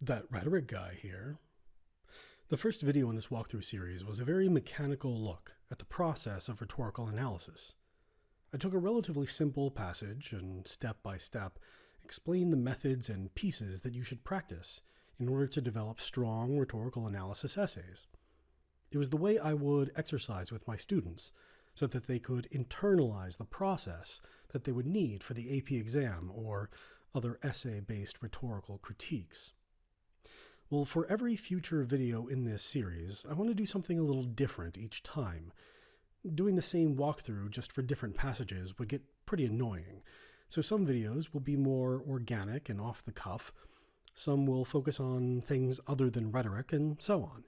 That Rhetoric Guy here. The first video in this walkthrough series was a very mechanical look at the process of rhetorical analysis. I took a relatively simple passage and step by step explained the methods and pieces that you should practice in order to develop strong rhetorical analysis essays. It was the way I would exercise with my students so that they could internalize the process that they would need for the AP exam or other essay-based rhetorical critiques. Well, for every future video in this series, I want to do something a little different each time. Doing the same walkthrough just for different passages would get pretty annoying, so some videos will be more organic and off the cuff, some will focus on things other than rhetoric, and so on.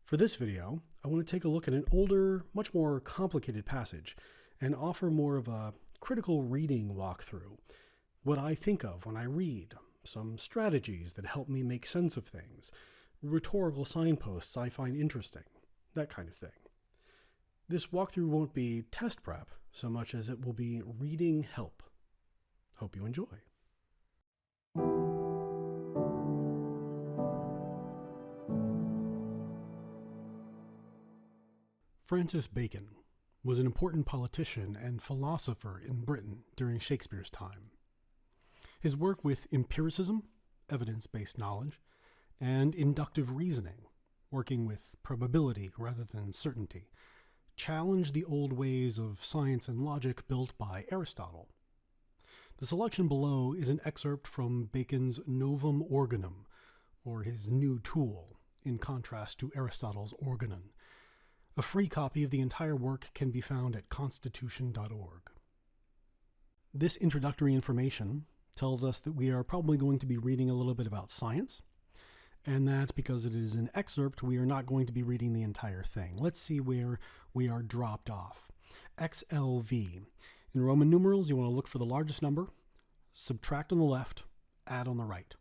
For this video, I want to take a look at an older, much more complicated passage and offer more of a critical reading walkthrough, what I think of when I read, some strategies that help me make sense of things, rhetorical signposts I find interesting, that kind of thing. This walkthrough won't be test prep so much as it will be reading help. Hope you enjoy. Francis Bacon was an important politician and philosopher in Britain during Shakespeare's time. His work with empiricism, evidence-based knowledge, and inductive reasoning, working with probability rather than certainty, challenged the old ways of science and logic built by Aristotle. The selection below is an excerpt from Bacon's Novum Organum, or his new tool, in contrast to Aristotle's Organon. A free copy of the entire work can be found at constitution.org. This introductory information tells us that we are probably going to be reading a little bit about science, and that because it is an excerpt, we are not going to be reading the entire thing. Let's see where we are dropped off. XLV. In Roman numerals, you want to look for the largest number, subtract on the left, add on the right.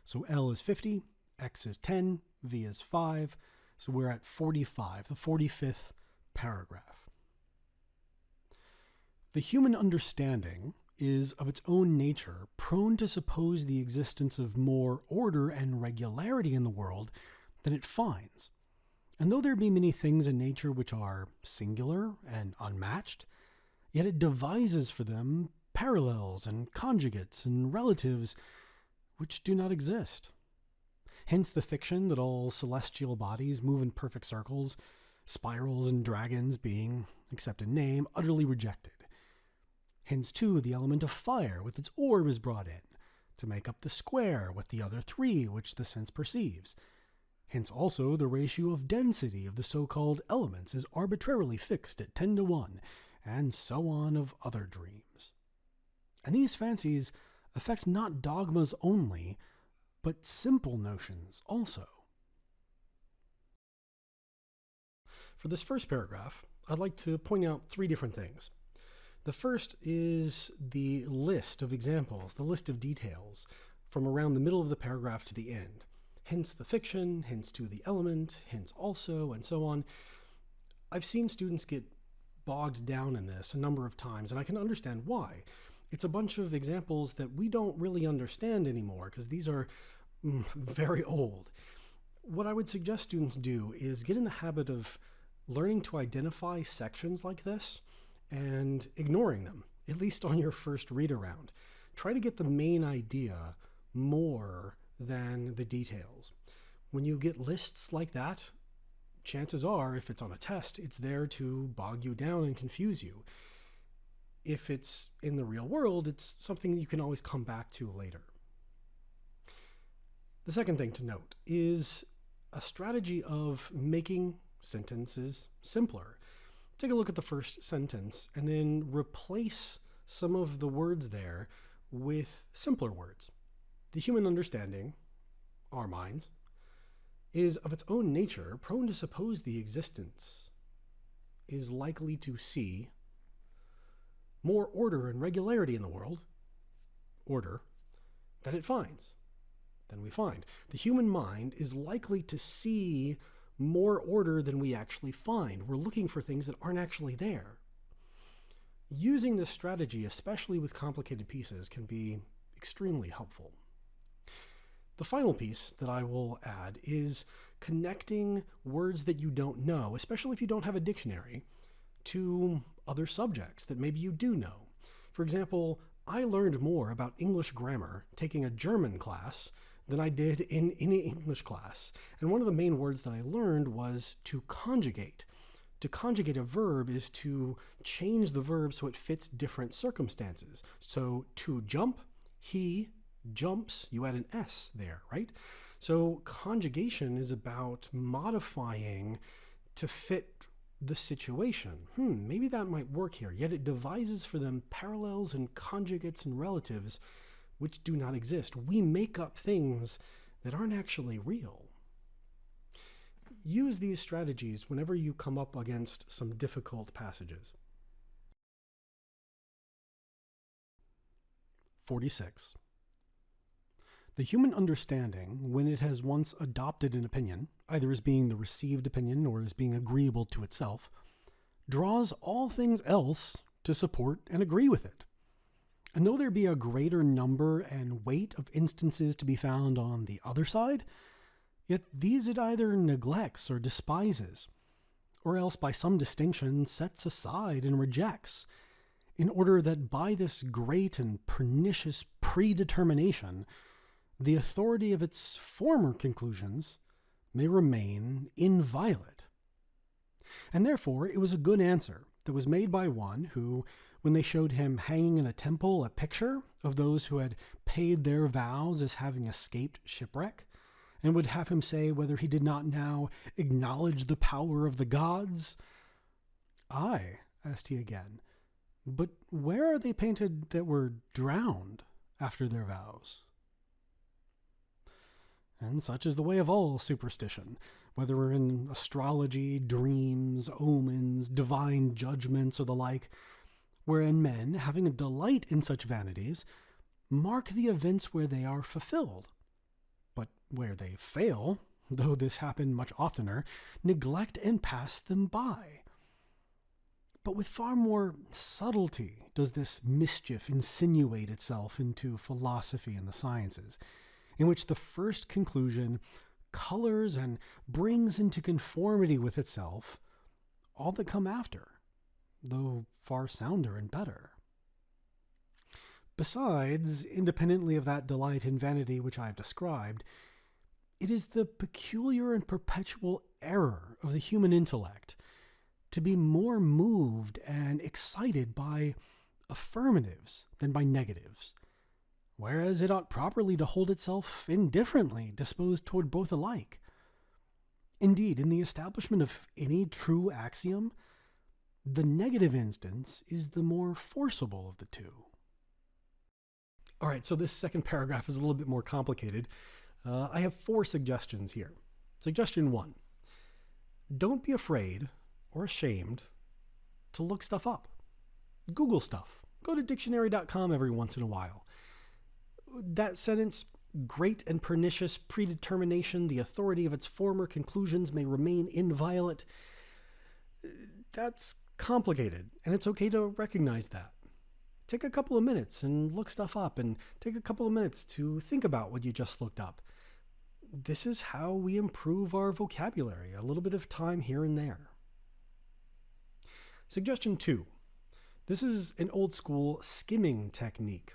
So L is 50, X is 10, V is 5, so we're at 45, the 45th paragraph. The human understanding is of its own nature prone to suppose the existence of more order and regularity in the world than it finds. And though there be many things in nature which are singular and unmatched, yet it devises for them parallels and conjugates and relatives which do not exist. Hence the fiction that all celestial bodies move in perfect circles, spirals and dragons being, except in name, utterly rejected. Hence, too, the element of fire with its orb is brought in, to make up the square with the other three which the sense perceives. Hence also the ratio of density of the so-called elements is arbitrarily fixed at 10:1, and so on of other dreams. And these fancies affect not dogmas only, but simple notions also. For this first paragraph, I'd like to point out three different things. The first is the list of examples, the list of details from around the middle of the paragraph to the end. Hence the fiction, hence to the element, hence also, and so on. I've seen students get bogged down in this a number of times, and I can understand why. It's a bunch of examples that we don't really understand anymore because these are very old. What I would suggest students do is get in the habit of learning to identify sections like this and ignoring them, at least on your first read around. Try to get the main idea more than the details. When you get lists like that, chances are, if it's on a test, it's there to bog you down and confuse you. If it's in the real world, it's something that you can always come back to later. The second thing to note is a strategy of making sentences simpler. Take a look at the first sentence and then replace some of the words there with simpler words. The human understanding, our minds, is of its own nature prone to suppose the existence is likely to see more order and regularity in the world, order, than it finds, than we find. The human mind is likely to see more order than we actually find. We're looking for things that aren't actually there. Using this strategy, especially with complicated pieces, can be extremely helpful. The final piece that I will add is connecting words that you don't know, especially if you don't have a dictionary, to other subjects that maybe you do know. For example, I learned more about English grammar taking a German class than I did in any English class. And one of the main words that I learned was to conjugate. To conjugate a verb is to change the verb so it fits different circumstances. So to jump, he jumps, you add an S there, right? So conjugation is about modifying to fit the situation. Maybe that might work here. Yet it devises for them parallels and conjugates and relatives which do not exist. We make up things that aren't actually real. Use these strategies whenever you come up against some difficult passages. 46. The human understanding, when it has once adopted an opinion, either as being the received opinion or as being agreeable to itself, draws all things else to support and agree with it. And though there be a greater number and weight of instances to be found on the other side, yet these it either neglects or despises, or else by some distinction sets aside and rejects, in order that by this great and pernicious predetermination the authority of its former conclusions may remain inviolate. And therefore it was a good answer that was made by one who, when they showed him hanging in a temple a picture of those who had paid their vows as having escaped shipwreck, and would have him say whether he did not now acknowledge the power of the gods. "Aye," asked he again, "but where are they painted that were drowned after their vows?" And such is the way of all superstition, whether in astrology, dreams, omens, divine judgments, or the like, wherein men, having a delight in such vanities, mark the events where they are fulfilled, but where they fail, though this happen much oftener, neglect and pass them by. But with far more subtlety does this mischief insinuate itself into philosophy and the sciences, in which the first conclusion colors and brings into conformity with itself all that come after, though far sounder and better. Besides, independently of that delight in vanity which I have described, it is the peculiar and perpetual error of the human intellect to be more moved and excited by affirmatives than by negatives, whereas it ought properly to hold itself indifferently disposed toward both alike. Indeed, in the establishment of any true axiom, the negative instance is the more forcible of the two. All right, so this second paragraph is a little bit more complicated. I have 4 suggestions here. Suggestion 1, don't be afraid or ashamed to look stuff up. Google stuff. Go to dictionary.com every once in a while. That sentence, great and pernicious predetermination, the authority of its former conclusions may remain inviolate, that's complicated, and it's okay to recognize that. Take a couple of minutes and look stuff up, and take a couple of minutes to think about what you just looked up. This is how we improve our vocabulary, a little bit of time here and there. Suggestion 2. This is an old school skimming technique.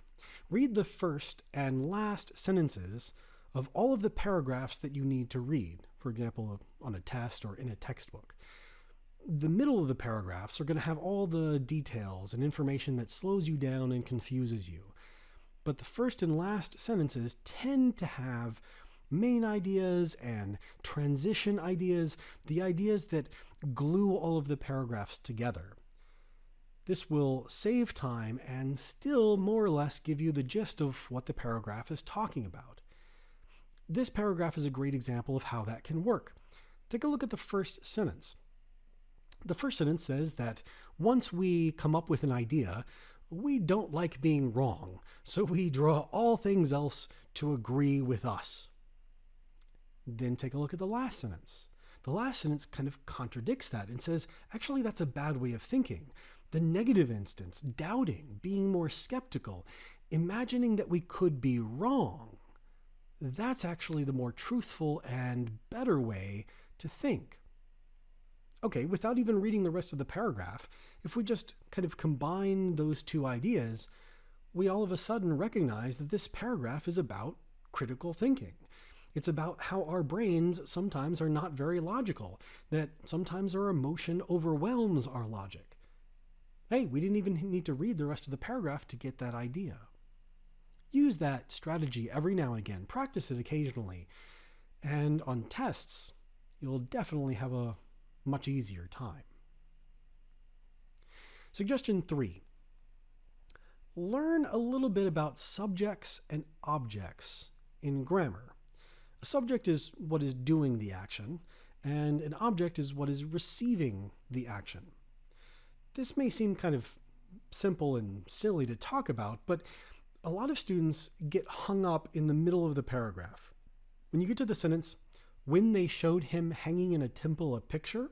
Read the first and last sentences of all of the paragraphs that you need to read, for example, on a test or in a textbook. The middle of the paragraphs are going to have all the details and information that slows you down and confuses you. But the first and last sentences tend to have main ideas and transition ideas, the ideas that glue all of the paragraphs together. This will save time and still more or less give you the gist of what the paragraph is talking about. This paragraph is a great example of how that can work. Take a look at the first sentence. The first sentence says that once we come up with an idea, we don't like being wrong, so we draw all things else to agree with us. Then take a look at the last sentence. The last sentence kind of contradicts that and says, actually, that's a bad way of thinking. The negative instance, doubting, being more skeptical, imagining that we could be wrong, That's actually the more truthful and better way to think. Okay, without even reading the rest of the paragraph, if we just kind of combine those two ideas, we all of a sudden recognize that this paragraph is about critical thinking. It's about how our brains sometimes are not very logical, that sometimes our emotion overwhelms our logic. Hey, we didn't even need to read the rest of the paragraph to get that idea. Use that strategy every now and again. Practice it occasionally. And on tests, you'll definitely have a much easier time. Suggestion 3. Learn a little bit about subjects and objects in grammar. A subject is what is doing the action, and an object is what is receiving the action. This may seem kind of simple and silly to talk about, but a lot of students get hung up in the middle of the paragraph. When you get to the sentence, when they showed him hanging in a temple a picture,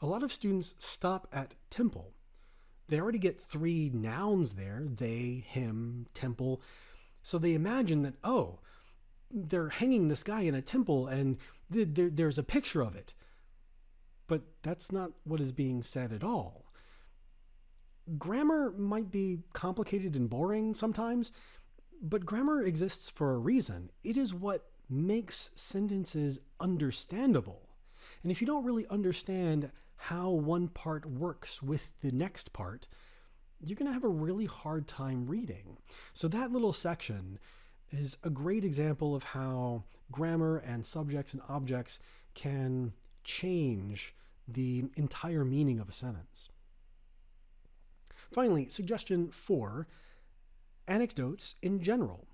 a lot of students stop at temple. They already get 3 nouns there, they, him, temple. So they imagine that, oh, they're hanging this guy in a temple and there's a picture of it. But that's not what is being said at all. Grammar might be complicated and boring sometimes, but grammar exists for a reason. It is what makes sentences understandable. And if you don't really understand how one part works with the next part, you're going to have a really hard time reading. So that little section is a great example of how grammar and subjects and objects can change the entire meaning of a sentence. Finally, suggestion 4, anecdotes in general.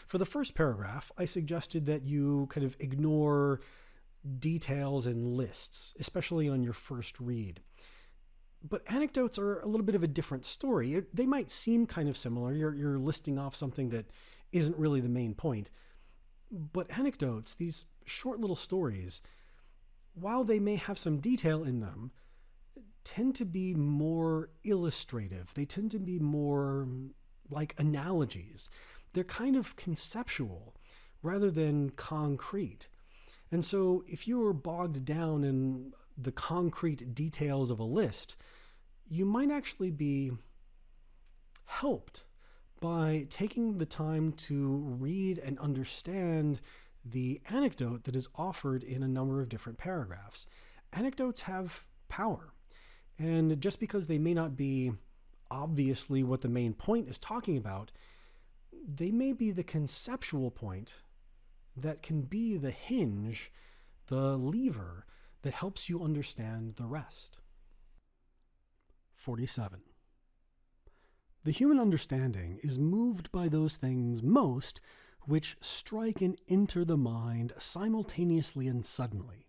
For the first paragraph, I suggested that you kind of ignore details and lists, especially on your first read. But anecdotes are a little bit of a different story. They might seem kind of similar. You're listing off something that isn't really the main point. But anecdotes, these short little stories, while they may have some detail in them, tend to be more illustrative. They tend to be more like analogies. They're kind of conceptual rather than concrete. And so if you are bogged down in the concrete details of a list, you might actually be helped by taking the time to read and understand the anecdote that is offered in a number of different paragraphs. Anecdotes have power. And just because they may not be obviously what the main point is talking about, they may be the conceptual point that can be the hinge, the lever that helps you understand the rest. 47. The human understanding is moved by those things most which strike and enter the mind simultaneously and suddenly,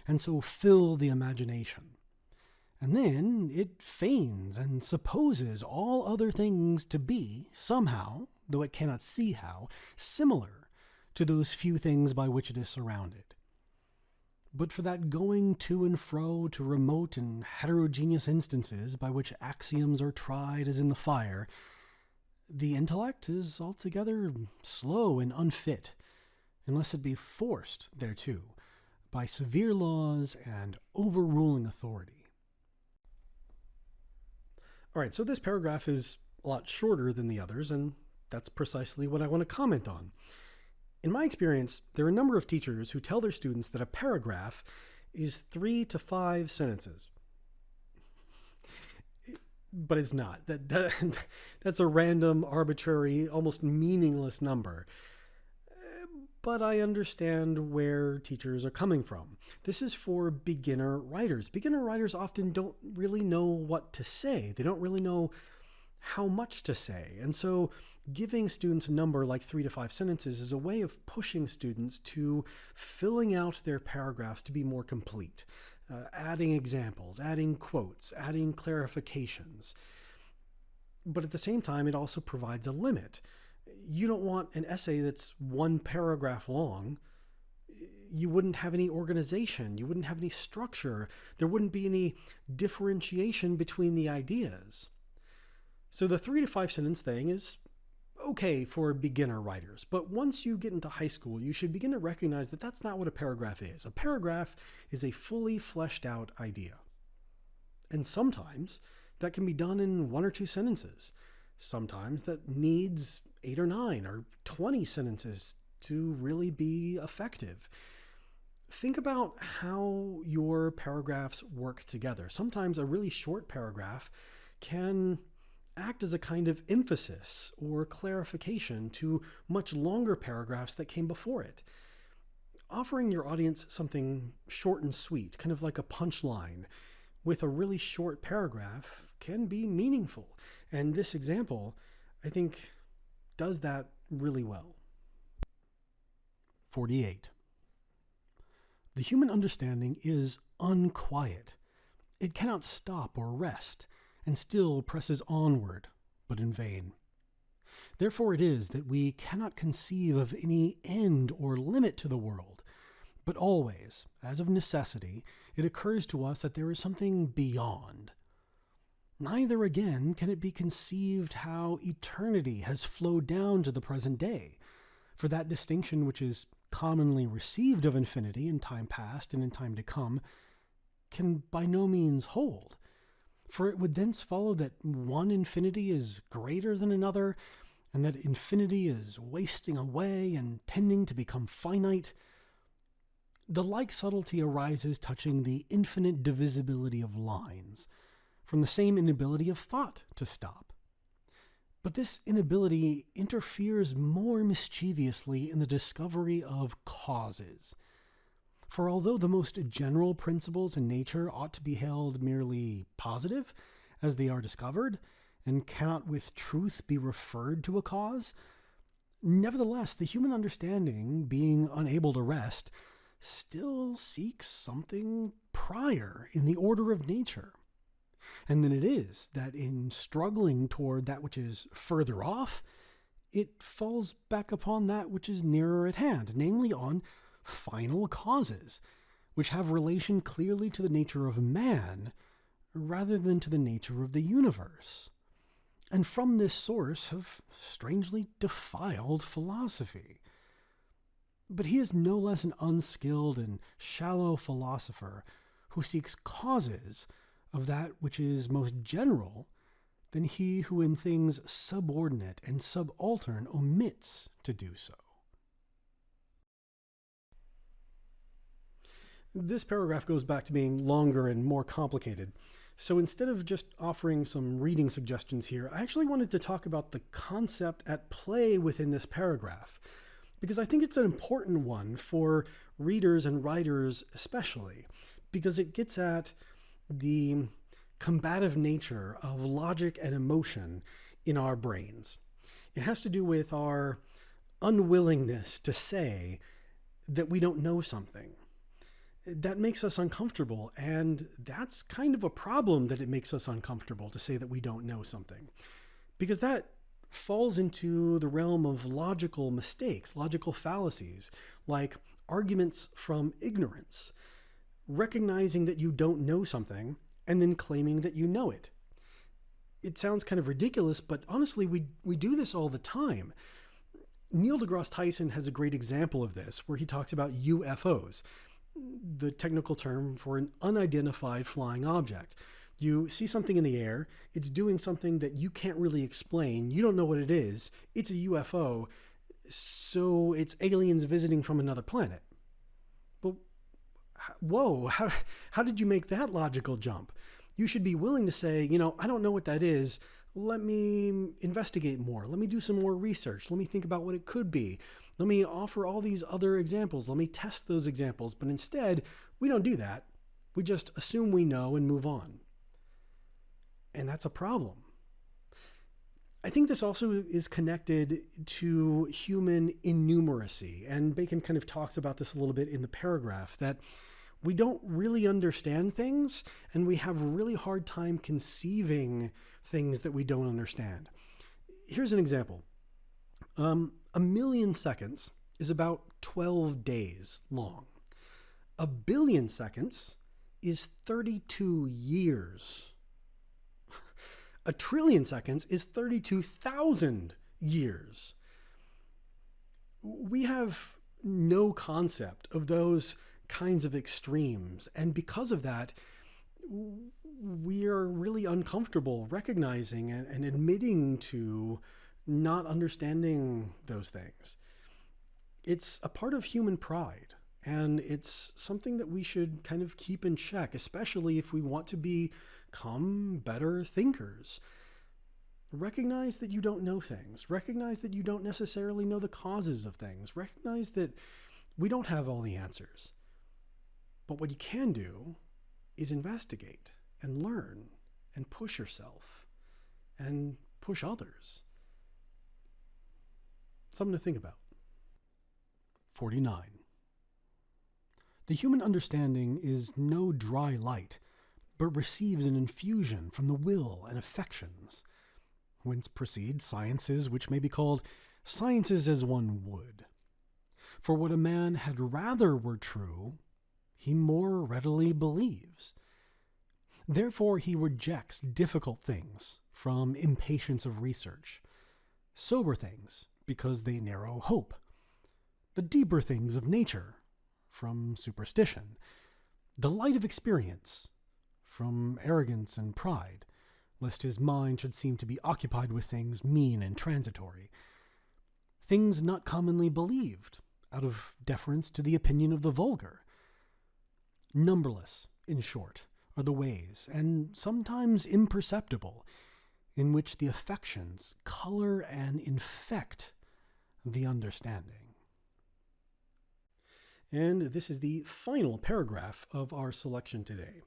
and so fill the imagination. And then it feigns and supposes all other things to be, somehow, though it cannot see how, similar to those few things by which it is surrounded. But for that going to and fro to remote and heterogeneous instances by which axioms are tried as in the fire, the intellect is altogether slow and unfit, unless it be forced thereto by severe laws and overruling authority. All right, so this paragraph is a lot shorter than the others, and that's precisely what I want to comment on. In my experience, there are a number of teachers who tell their students that a paragraph is 3 to 5 sentences. But it's not. That's a random, arbitrary, almost meaningless number. But I understand where teachers are coming from. This is for beginner writers. Beginner writers often don't really know what to say. They don't really know how much to say. And so giving students a number like 3 to 5 sentences is a way of pushing students to filling out their paragraphs to be more complete, adding examples, adding quotes, adding clarifications. But at the same time, it also provides a limit. You don't want an essay that's 1 paragraph long. You wouldn't have any organization. You wouldn't have any structure. There wouldn't be any differentiation between the ideas. So the 3 to 5 sentence thing is okay for beginner writers, but once you get into high school, you should begin to recognize that that's not what a paragraph is. A paragraph is a fully fleshed out idea. And sometimes that can be done in 1 or 2 sentences. Sometimes that needs 8 or 9 or 20 sentences to really be effective. Think about how your paragraphs work together. Sometimes a really short paragraph can act as a kind of emphasis or clarification to much longer paragraphs that came before it. Offering your audience something short and sweet, kind of like a punchline, with a really short paragraph can be meaningful. And this example, I think, does that really well. 48. The human understanding is unquiet. It cannot stop or rest, and still presses onward, but in vain. Therefore it is that we cannot conceive of any end or limit to the world, but always, as of necessity, it occurs to us that there is something beyond. Neither again can it be conceived how eternity has flowed down to the present day, for that distinction which is commonly received of infinity in time past and in time to come can by no means hold. For it would thence follow that one infinity is greater than another, and that infinity is wasting away and tending to become finite. The like subtlety arises touching the infinite divisibility of lines, from the same inability of thought to stop. But this inability interferes more mischievously in the discovery of causes. For although the most general principles in nature ought to be held merely positive, as they are discovered, and cannot with truth be referred to a cause, nevertheless the human understanding, being unable to rest, still seeks something prior in the order of nature. And then it is that in struggling toward that which is further off, it falls back upon that which is nearer at hand, namely on final causes, which have relation clearly to the nature of man rather than to the nature of the universe, and from this source have strangely defiled philosophy. But he is no less an unskilled and shallow philosopher who seeks causes of that which is most general than he who in things subordinate and subaltern omits to do so. This paragraph goes back to being longer and more complicated. So instead of just offering some reading suggestions here, I actually wanted to talk about the concept at play within this paragraph, because I think it's an important one for readers and writers especially, because it gets at the combative nature of logic and emotion in our brains. It has to do with our unwillingness to say that we don't know something. That makes us uncomfortable, and that's kind of a problem that it makes us uncomfortable to say that we don't know something, because that falls into the realm of logical mistakes, logical fallacies, like arguments from ignorance, recognizing that you don't know something and then claiming that you know it. It sounds kind of ridiculous, but honestly, we do this all the time. Neil deGrasse Tyson has a great example of this, where he talks about UFOs, the technical term for an unidentified flying object. You see something in the air, it's doing something that you can't really explain, you don't know what it is, it's a UFO, so it's aliens visiting from another planet. But whoa, how did you make that logical jump? You should be willing to say, I don't know what that is, let me investigate more, let me do some more research, let me think about what it could be. Let me offer all these other examples. Let me test those examples. But instead, we don't do that. We just assume we know and move on. And that's a problem. I think this also is connected to human innumeracy. And Bacon kind of talks about this a little bit in the paragraph, that we don't really understand things and we have a really hard time conceiving things that we don't understand. Here's an example. 1,000,000 seconds is about 12 days long. 1,000,000,000 seconds is 32 years. 1,000,000,000,000 seconds is 32,000 years. We have no concept of those kinds of extremes, and because of that, we are really uncomfortable recognizing and admitting to not understanding those things. It's a part of human pride, and it's something that we should kind of keep in check, especially if we want to become better thinkers. Recognize that you don't know things. Recognize that you don't necessarily know the causes of things. Recognize that we don't have all the answers. But what you can do is investigate and learn and push yourself and push others. Something to think about. 49. The human understanding is no dry light, but receives an infusion from the will and affections, whence proceed sciences which may be called sciences as one would. For what a man had rather were true, he more readily believes. Therefore he rejects difficult things from impatience of research, sober things because they narrow hope, the deeper things of nature from superstition, the light of experience from arrogance and pride, lest his mind should seem to be occupied with things mean and transitory, things not commonly believed, out of deference to the opinion of the vulgar. Numberless, in short, are the ways, and sometimes imperceptible, in which the affections color and infect the understanding. And this is the final paragraph of our selection today.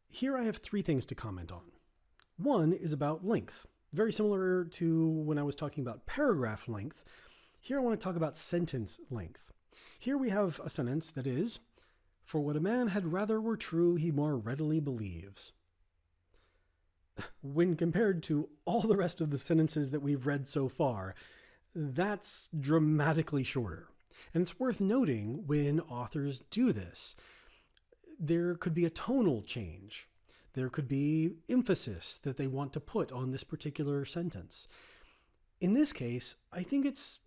Here I have 3 things to comment on. One is about length. Very similar to when I was talking about paragraph length, here I want to talk about sentence length. Here we have a sentence that is, "For what a man had rather were true, he more readily believes." When compared to all the rest of the sentences that we've read so far, that's dramatically shorter. And it's worth noting when authors do this. There could be a tonal change. There could be emphasis that they want to put on this particular sentence. In this case, I think it's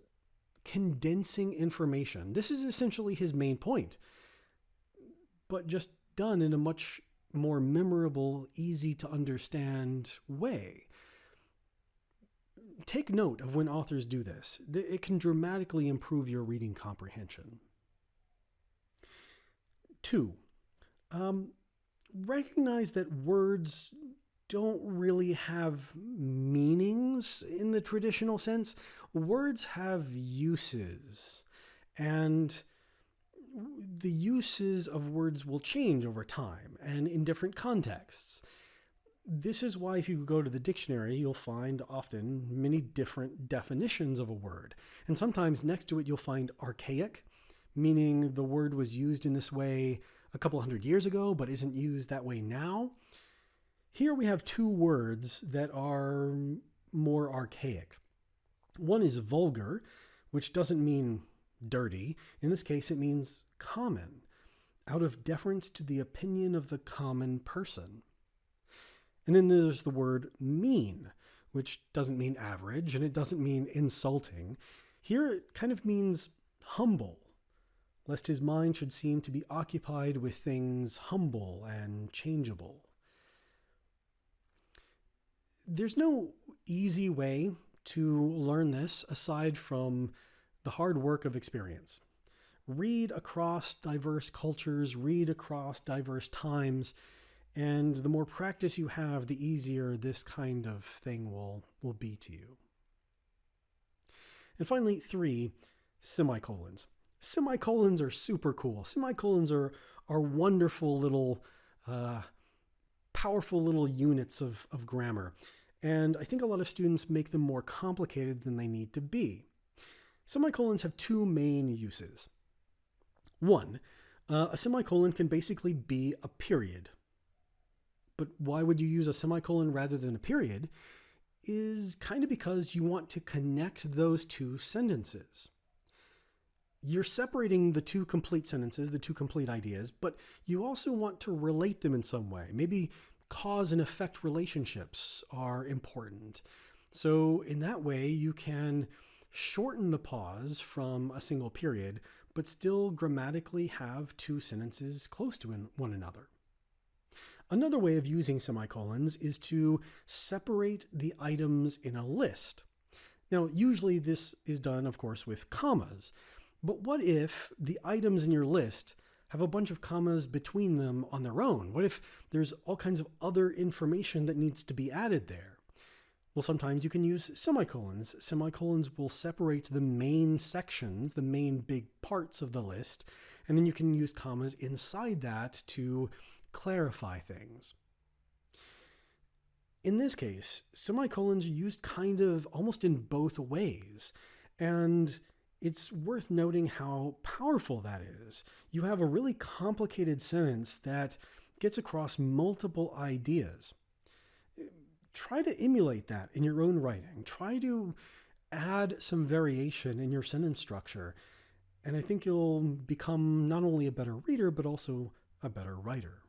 condensing information. This is essentially his main point, but just done in a much more memorable, easy to understand way. Take note of when authors do this. It can dramatically improve your reading comprehension. 2, recognize that words don't really have meanings in the traditional sense. Words have uses, and the uses of words will change over time and in different contexts. This is why if you go to the dictionary, you'll find often many different definitions of a word. And sometimes next to it, you'll find archaic, meaning the word was used in this way a couple hundred years ago, but isn't used that way now. Here we have 2 words that are more archaic. One is vulgar, which doesn't mean dirty. In this case, it means common, out of deference to the opinion of the common person. And then there's the word mean, which doesn't mean average, and it doesn't mean insulting. Here it kind of means humble, lest his mind should seem to be occupied with things humble and changeable. There's no easy way to learn this aside from the hard work of experience. Read across diverse cultures, read across diverse times, and the more practice you have, the easier this kind of thing will be to you. And finally, 3, semicolons. Semicolons are super cool. Semicolons are wonderful little, powerful little units of grammar. And I think a lot of students make them more complicated than they need to be. Semicolons have 2 main uses. 1, a semicolon can basically be a period. But why would you use a semicolon rather than a period is kind of because you want to connect those 2 sentences. You're separating the 2 complete sentences, the 2 complete ideas, but you also want to relate them in some way. Maybe cause and effect relationships are important. So in that way, you can shorten the pause from a single period, but still grammatically have two sentences close to one another. Another way of using semicolons is to separate the items in a list. Now, usually this is done, of course, with commas, but what if the items in your list have a bunch of commas between them on their own? What if there's all kinds of other information that needs to be added there? Well, sometimes you can use semicolons. Semicolons will separate the main sections, the main big parts of the list, and then you can use commas inside that to clarify things. In this case, semicolons are used kind of almost in both ways, and it's worth noting how powerful that is. You have a really complicated sentence that gets across multiple ideas. Try to emulate that in your own writing. Try to add some variation in your sentence structure, and I think you'll become not only a better reader, but also a better writer.